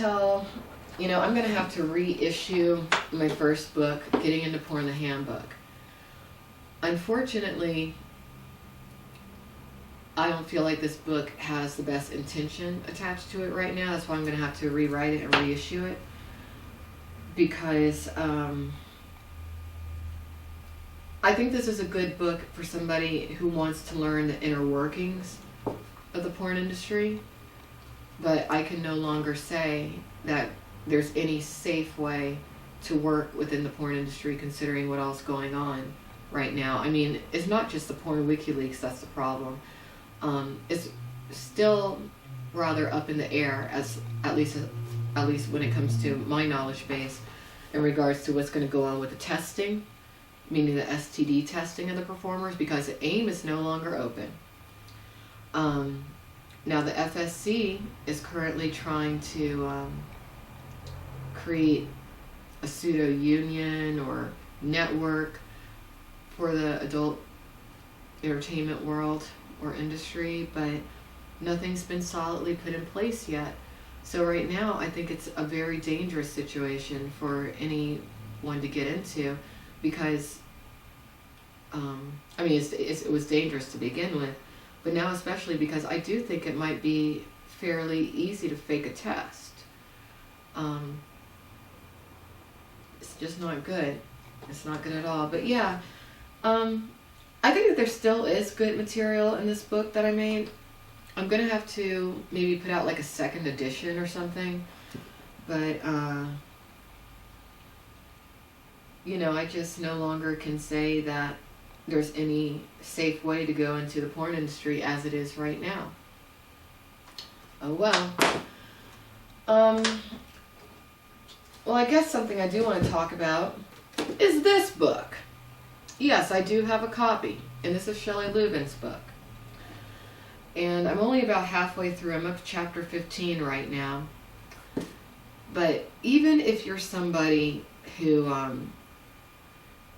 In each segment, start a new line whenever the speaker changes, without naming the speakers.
tell, I'm going to have to reissue my first book, Getting into Porn, the Handbook. Unfortunately, I don't feel like this book has the best intention attached to it right now. That's why I'm going to have to rewrite it and reissue it. Because I think this is a good book for somebody who wants to learn the inner workings of the porn industry. But I can no longer say that there's any safe way to work within the porn industry considering what else is going on right now. I mean, it's not just the Pornwikileaks that's the problem. It's still rather up in the air, as at least when it comes to my knowledge base, in regards to what's going to go on with the testing, meaning the STD testing of the performers, because AIM is no longer open. Now the FSC is currently trying to create a pseudo union or network for the adult entertainment world or industry, but nothing's been solidly put in place yet. So right now I think it's a very dangerous situation for anyone to get into, because it was dangerous to begin with, but now especially because I do think it might be fairly easy to fake a test. It's just not good. It's not good at all. But yeah, I think that there still is good material in this book that I made. I'm going to have to maybe put out like a second edition or something. But, I just no longer can say that there's any safe way to go into the porn industry as it is right now. Oh well. Well, I guess something I do want to talk about is this book. Yes, I do have a copy, and this is Shelley Lubben's book. And I'm only about halfway through. I'm up to chapter 15 right now. But even if you're somebody who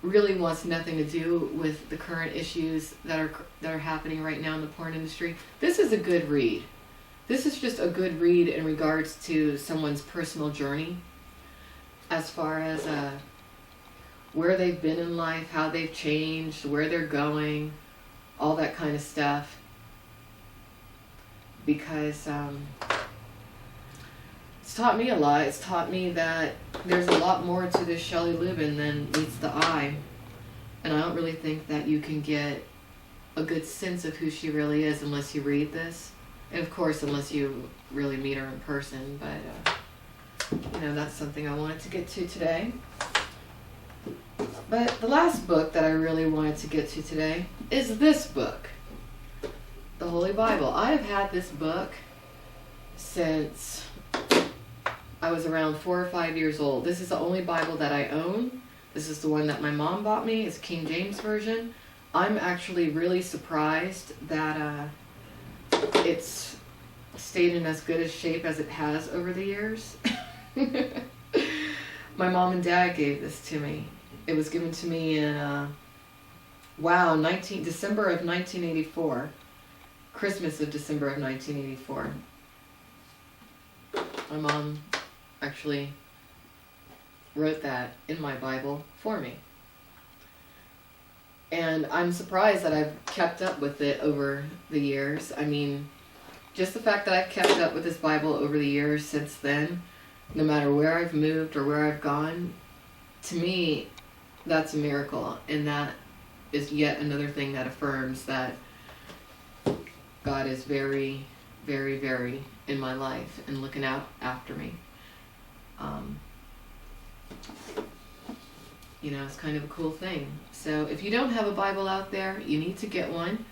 really wants nothing to do with the current issues that are happening right now in the porn industry, this is a good read. This is just a good read in regards to someone's personal journey, as far as where they've been in life, how they've changed, where they're going, all that kind of stuff. Because it's taught me a lot. It's taught me that there's a lot more to this Shelley Lubben than meets the eye. And I don't really think that you can get a good sense of who she really is unless you read this. And of course, unless you really meet her in person. But, that's something I wanted to get to today. But the last book that I really wanted to get to today is this book, the Holy Bible. I have had this book since I was around 4 or 5 years old. This is the only Bible that I own. This is the one that my mom bought me. It's King James Version. I'm actually really surprised that it's stayed in as good a shape as it has over the years. My mom and dad gave this to me. It was given to me in December of 1984. Christmas of December of 1984. My mom actually wrote that in my Bible for me. And I'm surprised that I've kept up with it over the years. I mean, just the fact that I've kept up with this Bible over the years since then, no matter where I've moved or where I've gone, to me, that's a miracle. And that is yet another thing that affirms that God is very, very, very in my life and looking out after me. It's kind of a cool thing. So if you don't have a Bible out there, you need to get one.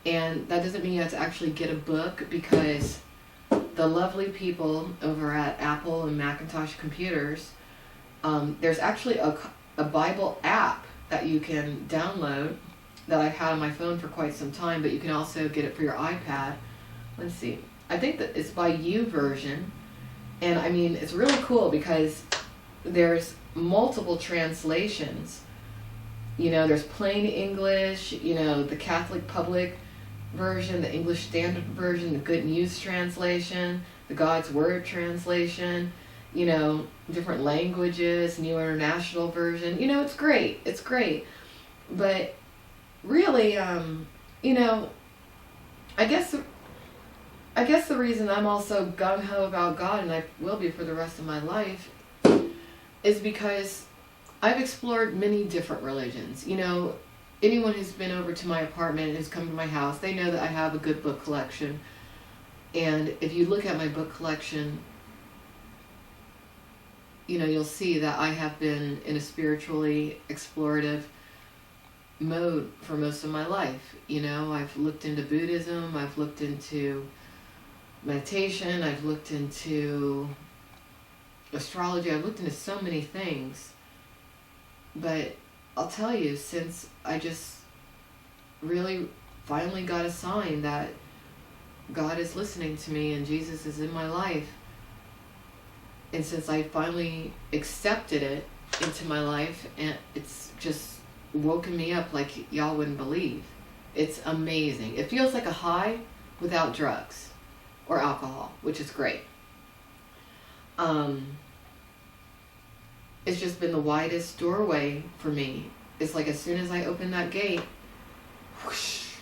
And that doesn't mean you have to actually get a book, because the lovely people over at Apple and Macintosh computers, there's actually a Bible app that you can download that I've had on my phone for quite some time, but you can also get it for your iPad. Let's see. I think that it's by YouVersion. And I mean, it's really cool because there's multiple translations. There's plain English, the Catholic Public Version, the English Standard Version, the Good News Translation, the God's Word translation, you know, different languages, New International Version. You know, it's great. It's great. But really, you know, I guess the reason I'm also gung-ho about God, and I will be for the rest of my life, is because I've explored many different religions. You know, anyone who's been over to my apartment and who's come to my house, they know that I have a good book collection. And if you look at my book collection, you know, you'll see that I have been in a spiritually explorative mode for most of my life. You know, I've looked into Buddhism, I've looked into meditation, I've looked into astrology, I've looked into so many things. But I'll tell you, since I just really finally got a sign that God is listening to me and Jesus is in my life, and since I finally accepted it into my life, and it's just woken me up like y'all wouldn't believe. It's amazing. It feels like a high without drugs or alcohol, which is great. It's just been the widest doorway for me. It's like as soon as I open that gate, whoosh.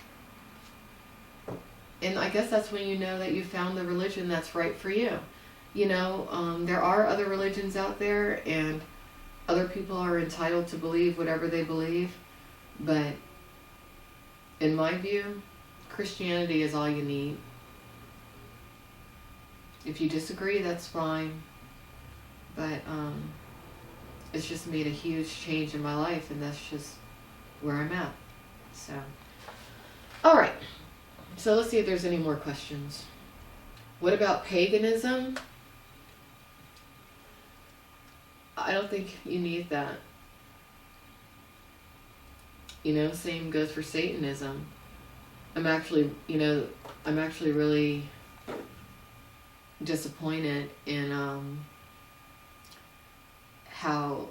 And I guess that's when you know that you found the religion that's right for you. You know, there are other religions out there, and other people are entitled to believe whatever they believe. But in my view, Christianity is all you need. If you disagree, that's fine. But it's just made a huge change in my life, and that's just where I'm at. So, all right. So let's see if there's any more questions. What about paganism? I don't think you need that. You know, same goes for Satanism. I'm actually really disappointed in how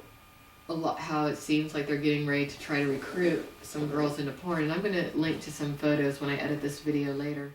it seems like they're getting ready to try to recruit some girls into porn. And I'm going to link to some photos when I edit this video later.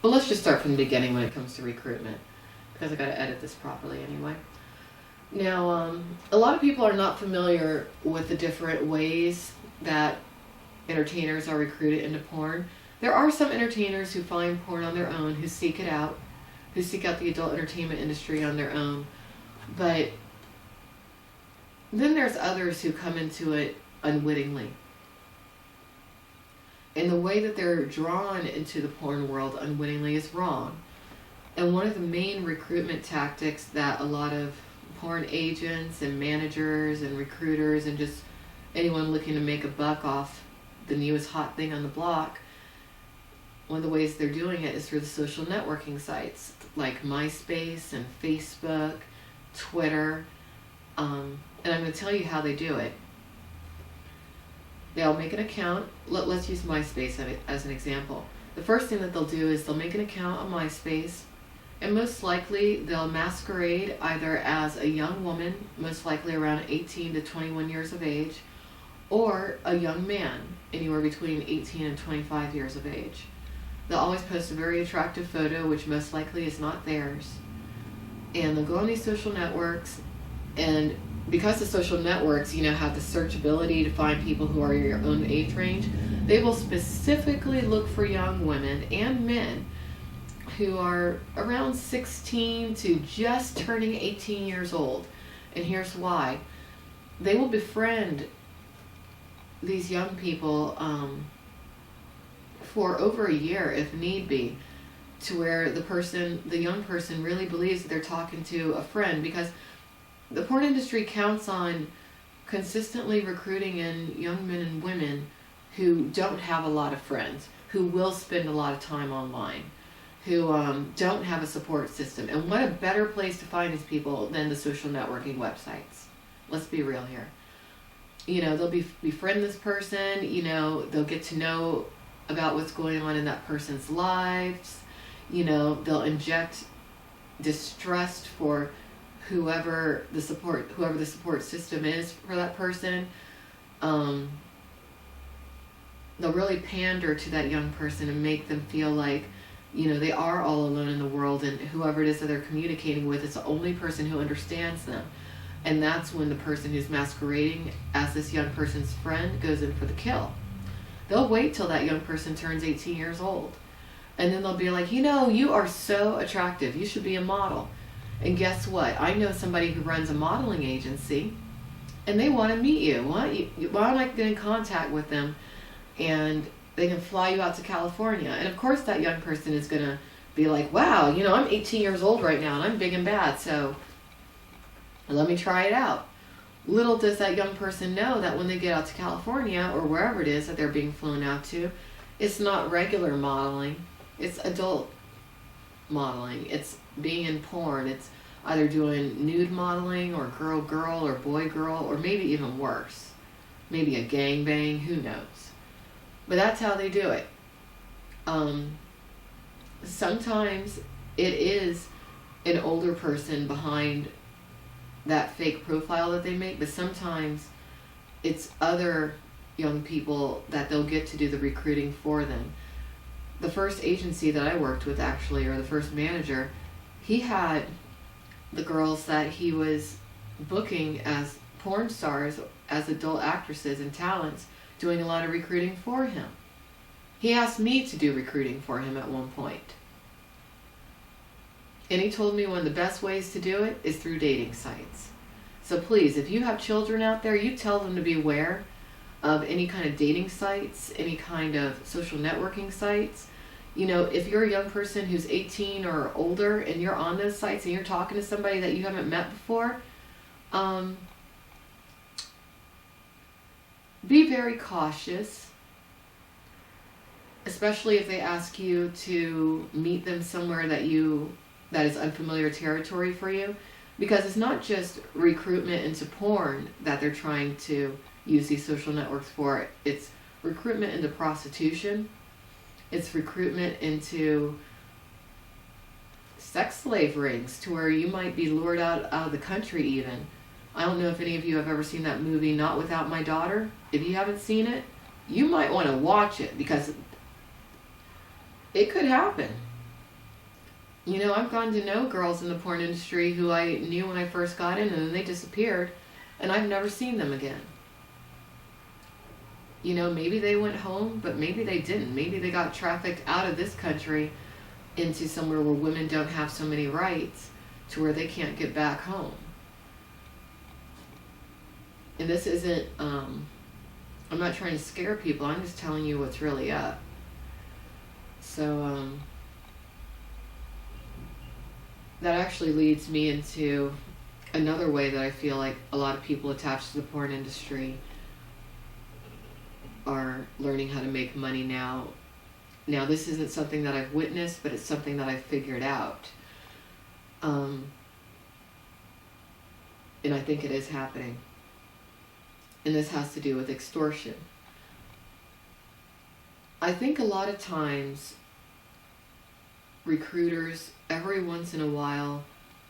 Well, let's just start from the beginning when it comes to recruitment, because I got to edit this properly anyway. Now, a lot of people are not familiar with the different ways that entertainers are recruited into porn. There are some entertainers who find porn on their own, who seek it out, who seek out the adult entertainment industry on their own. But then there's others who come into it unwittingly. And the way that they're drawn into the porn world unwittingly is wrong. And one of the main recruitment tactics that a lot of porn agents and managers and recruiters and just anyone looking to make a buck off the newest hot thing on the block, one of the ways they're doing it is through the social networking sites like MySpace and Facebook, Twitter. And I'm going to tell you how they do it. They'll make an account. Let's use MySpace as an example. The first thing that they'll do is they'll make an account on MySpace, and most likely they'll masquerade either as a young woman, most likely around 18 to 21 years of age, or a young man, anywhere between 18 and 25 years of age. They'll always post a very attractive photo, which most likely is not theirs. And they'll go on these social networks, and because the social networks, have the searchability to find people who are your own age range, they will specifically look for young women and men who are around 16 to just turning 18 years old. And here's why. They will befriend these young people for over a year, if need be, to where the young person really believes that they're talking to a friend, because the porn industry counts on consistently recruiting in young men and women who don't have a lot of friends, who will spend a lot of time online, who don't have a support system. And what a better place to find these people than the social networking websites. Let's be real here. You know, they'll befriend this person, you know, they'll get to know about what's going on in that person's lives. You know, they'll inject distrust for whoever the support system is for that person. They'll really pander to that young person and make them feel like, you know, they are all alone in the world, and whoever it is that they're communicating with is the only person who understands them. And that's when the person who's masquerading as this young person's friend goes in for the kill. They'll wait till that young person turns 18 years old. And then they'll be like, you know, you are so attractive. You should be a model. And guess what? I know somebody who runs a modeling agency, and they want to meet you. Why don't I get in contact with them, and they can fly you out to California? And of course that young person is going to be like, wow, you know, I'm 18 years old right now, and I'm big and bad, so let me try it out. Little does that young person know that when they get out to California, or wherever it is that they're being flown out to, it's not regular modeling. It's adult modeling. It's being in porn. It's either doing nude modeling, or girl or boy girl, or maybe even worse. Maybe a gangbang, who knows. But that's how they do it. Sometimes it is an older person behind that fake profile that they make, but sometimes it's other young people that they'll get to do the recruiting for them. The first agency that I worked with, actually, or the first manager, he had the girls that he was booking as porn stars, as adult actresses and talents, doing a lot of recruiting for him. He asked me to do recruiting for him at one point. And he told me one of the best ways to do it is through dating sites. So please, if you have children out there, you tell them to be aware of any kind of dating sites, any kind of social networking sites. You know, if you're a young person who's 18 or older and you're on those sites and you're talking to somebody that you haven't met before, be very cautious, especially if they ask you to meet them somewhere that is unfamiliar territory for you, because it's not just recruitment into porn that they're trying to use these social networks for. It's recruitment into prostitution. It's recruitment into sex slave rings, to where you might be lured out of the country even. I don't know if any of you have ever seen that movie, Not Without My Daughter. If you haven't seen it, you might want to watch it, because it could happen. You know, I've gotten to know girls in the porn industry who I knew when I first got in, and then they disappeared, and I've never seen them again. You know, maybe they went home, but maybe they didn't. Maybe they got trafficked out of this country into somewhere where women don't have so many rights, to where they can't get back home. And this isn't, I'm not trying to scare people, I'm just telling you what's really up. So, that actually leads me into another way that I feel like a lot of people attached to the porn industry are learning how to make money now. Now, this isn't something that I've witnessed, but it's something that I've figured out. And I think it is happening. And this has to do with extortion. I think a lot of times recruiters, every once in a while,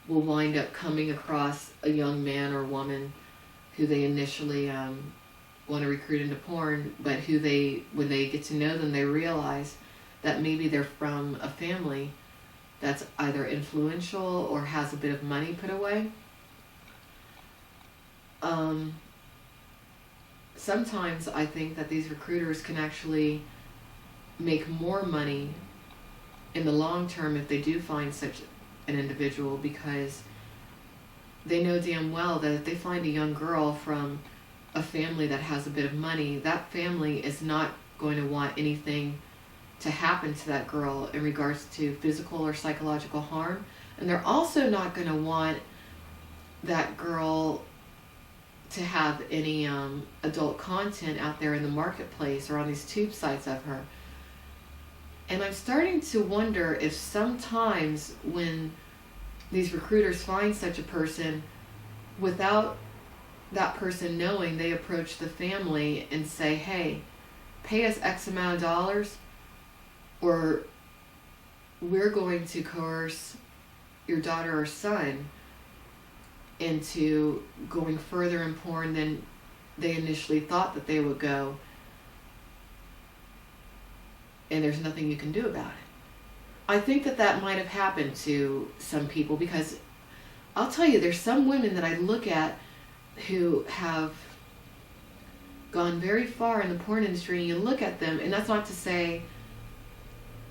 will wind up coming across a young man or woman who they initially want to recruit into porn, but who when they get to know them, they realize that maybe they're from a family that's either influential or has a bit of money put away. Sometimes I think that these recruiters can actually make more money in the long term if they do find such an individual, because they know damn well that if they find a young girl from a family that has a bit of money, that family is not going to want anything to happen to that girl in regards to physical or psychological harm. And they're also not going to want that girl to have any adult content out there in the marketplace or on these tube sites of her. And I'm starting to wonder if sometimes when these recruiters find such a person, without that person knowing, they approach the family and say, hey, pay us X amount of dollars, or we're going to coerce your daughter or son into going further in porn than they initially thought that they would go, and there's nothing you can do about it. I think that might have happened to some people, because I'll tell you, there's some women that I look at who have gone very far in the porn industry, and you look at them, and that's not to say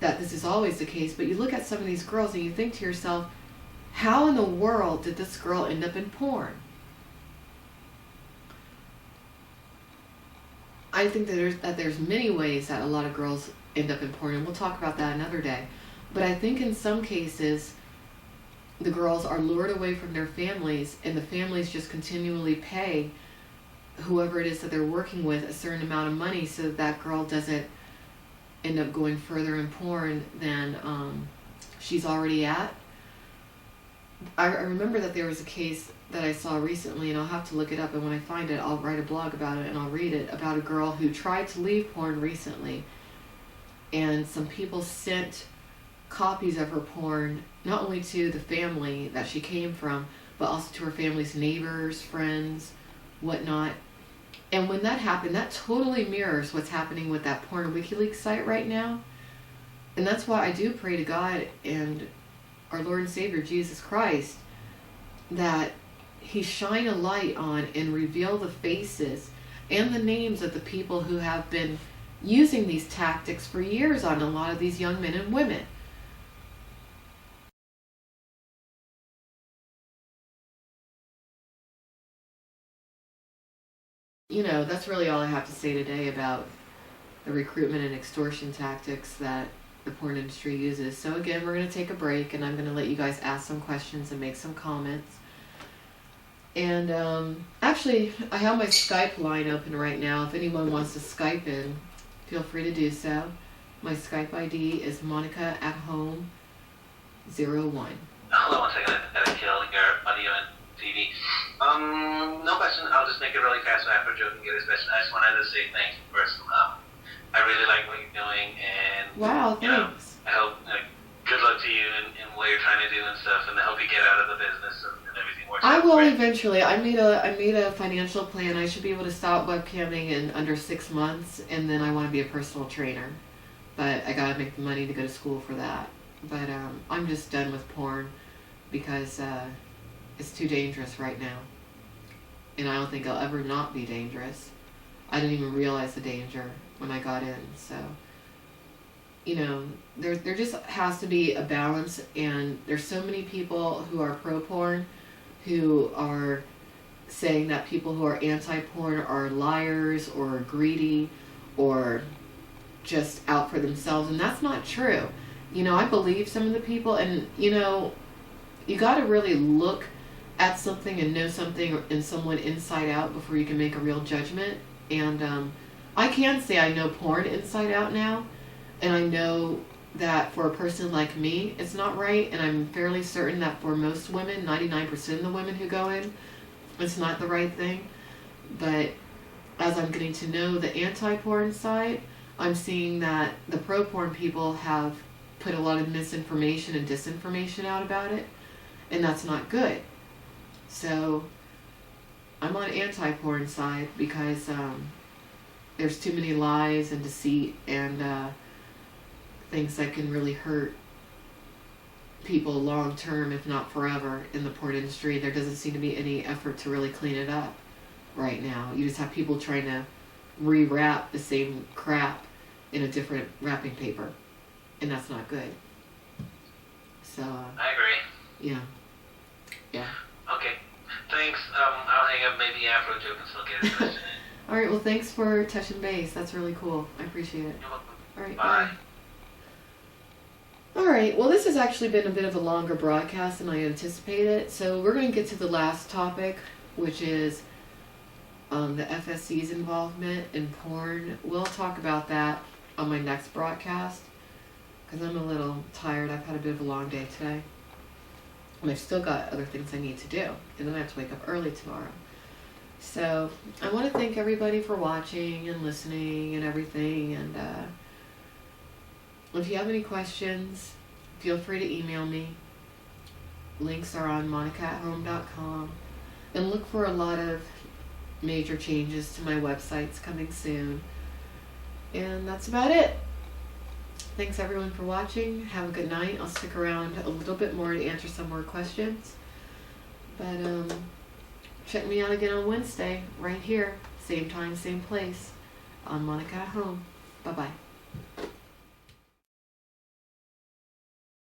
that this is always the case, but you look at some of these girls and you think to yourself, how in the world did this girl end up in porn? I think that there's many ways that a lot of girls end up in porn, and we'll talk about that another day. But I think in some cases, the girls are lured away from their families, and the families just continually pay whoever it is that they're working with a certain amount of money so that girl doesn't end up going further in porn than she's already at. I remember that there was a case that I saw recently, and I'll have to look it up, and when I find it, I'll write a blog about it and I'll read it, about a girl who tried to leave porn recently, and some people sent copies of her porn not only to the family that she came from, but also to her family's neighbors, friends, whatnot. And when that happened, that totally mirrors what's happening with that Pornwikileaks site right now. And that's why I do pray to God and our Lord and Savior Jesus Christ that He shine a light on and reveal the faces and the names of the people who have been using these tactics for years on a lot of these young men and women. You know, that's really all I have to say today about the recruitment and extortion tactics that the porn industry uses. So again, we're going to take a break, and I'm going to let you guys ask some questions and make some comments. And actually, I have my Skype line open right now. If anyone wants to Skype in, feel free to do so. My Skype ID is Monica at Home 01.
Hold on 1 second, I gotta kill your audio and TV. No question, I'll just make it really fast after Joe can get his question. I just wanted to say thank you first. I really like what you're doing, and
wow, thanks.
I hope good luck to you in what you're trying to do and stuff, and I hope you get out of the business and everything works
I
out
will
great.
eventually. I made a financial plan. I should be able to stop webcamming in under 6 months, and then I want to be a personal trainer. But I gotta make the money to go to school for that. But I'm just done with porn because it's too dangerous right now. And I don't think I'll ever not be dangerous. I didn't even realize the danger when I got in. So, you know, there just has to be a balance, and there's so many people who are pro-porn who are saying that people who are anti-porn are liars or greedy or just out for themselves, and that's not true. You know, I believe some of the people, and you know, you got to really look at something and know something in someone inside out before you can make a real judgment. And I can say I know porn inside out now, and I know that for a person like me, it's not right, and I'm fairly certain that for most women, 99% of the women who go in, it's not the right thing. But as I'm getting to know the anti-porn side, I'm seeing that the pro-porn people have put a lot of misinformation and disinformation out about it, and that's not good. So I'm on anti-porn side because there's too many lies and deceit and things that can really hurt people long term, if not forever, in the porn industry. There doesn't seem to be any effort to really clean it up right now. You just have people trying to rewrap the same crap in a different wrapping paper, and that's not good. So
I agree.
yeah.
Okay. Thanks. I'll hang up maybe after Joe can still get his question in.
All right, well, thanks for touching base. That's really cool. I appreciate it.
You're welcome.
All right,
Bye.
All right, well, this has actually been a bit of a longer broadcast than I anticipated. So we're going to get to the last topic, which is the FSC's involvement in porn. We'll talk about that on my next broadcast because I'm a little tired. I've had a bit of a long day today. And I've still got other things I need to do. And then I have to wake up early tomorrow. So I want to thank everybody for watching and listening and everything. And if you have any questions, feel free to email me. Links are on monicaathome.com. And look for a lot of major changes to my websites coming soon. And that's about it. Thanks everyone for watching. Have a good night. I'll stick around a little bit more to answer some more questions. But check me out again on Wednesday, right here. Same time, same place. On Monica at Home. Bye-bye.